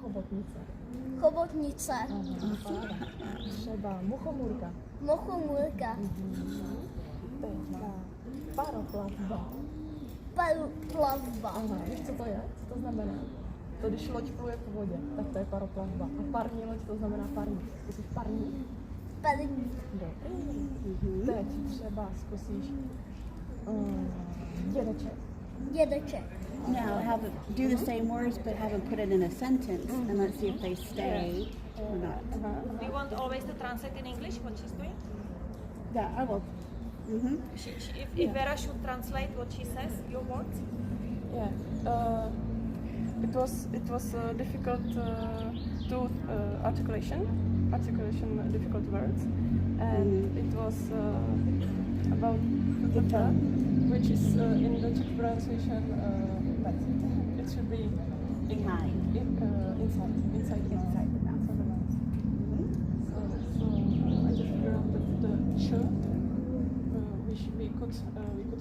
chobotnice. Chobotnice. Třeba muchomůrka. Mochomůrka. Teďka paroplavba. Plavba. Aha, víš, co to je? Co to znamená? To, když loď pluje po vodě, tak to je paroplavba. A parní loď, to znamená parní. Zkusíš parní? Parní. Teď třeba zkusíš dědeček. Dědeček. Now do the same words, but have them put it in a sentence, and let's see if they stay or not. Do you want always to translate in English what she's doing? Yeah, I will. If Vera should translate what she says, your words? Yeah. It was difficult to articulation difficult words, and it was about the which is in the Czech pronunciation but it should be Behind. inside the mouth. So I just figured out the ch, which we could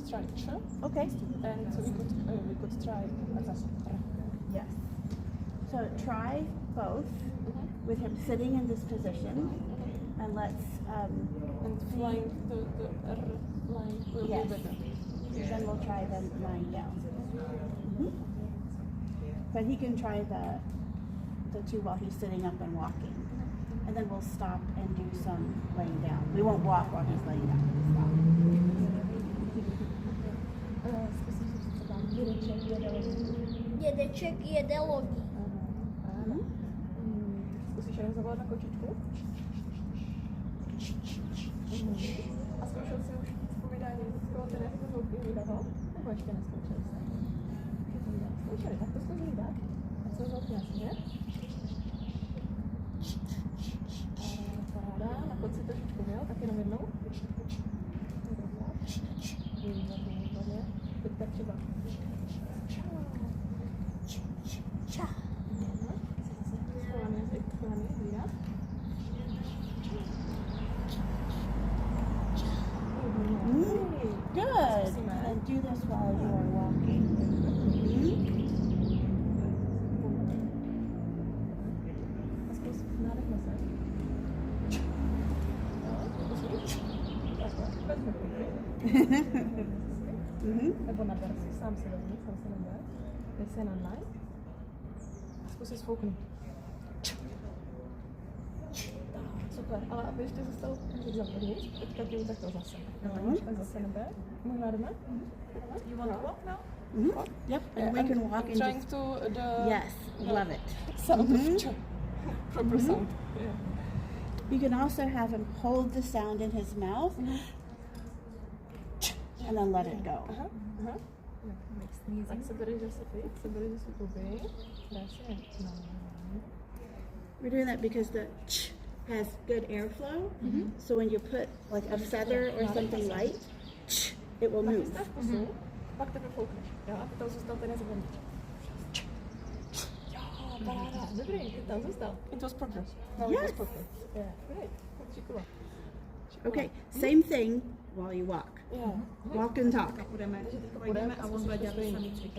try ch, Okay. and we could try r. Yes. So try both with him sitting in this position, and let's And flying the r line will Yes. be better. then we'll try them lying down. But he can try the two while he's sitting up and walking, and then we'll stop and do some laying down. We won't walk while he's laying down. We'll stop. Zkusíš říct třeba dědeček jede lodí. Dědeček jede lodí. Ano. Zkusíš jenom zavolat na kočičku. A zkoušel jsi už zpovídání skoro Terezy do zvuky vydával? Nebo ještě neskoušel jsi? Zkoušeli, tak to zkus hlídat. A co zvuky jasně? Paráda, na konci trošičku měl, tak jenom jednou. Výborně. Teďka třeba. Ča. Schovaný jazyk, hlídat. Good. And do this while you are walking. A zkus nádech nosem. Takhle, vezmi pěkně. Nebo naber si, sám si naber. Dej se na naj. A zkus si sfouknout. Super, ale aby ještě zůstal zavřený, teďka ty takto zase. Tak zase naber. Možná jdeme? You want to walk now? Yep. And we can walk in. Trying to the Yes, love it. sound of ch. Proper sound. Yeah. You can also have him hold the sound in his mouth, and then let it go. Tak se bereš zase ty, zuby. Krásně. No. We're doing that because the ch has good airflow. So when you put like a feather or something light, ch, it will move. Stav pusu, pak teprve foukneš. Jo, a tam zůstal ten jazyk vevnitř. Jo, paráda. Dobrý, ty tam zůstal. It was proper. No, Yes. it was proper. Yeah, great. Šikula. Okay, same thing while you walk. Yeah. Walk and talk. Půjdeme a on bude dělat to samý cvik.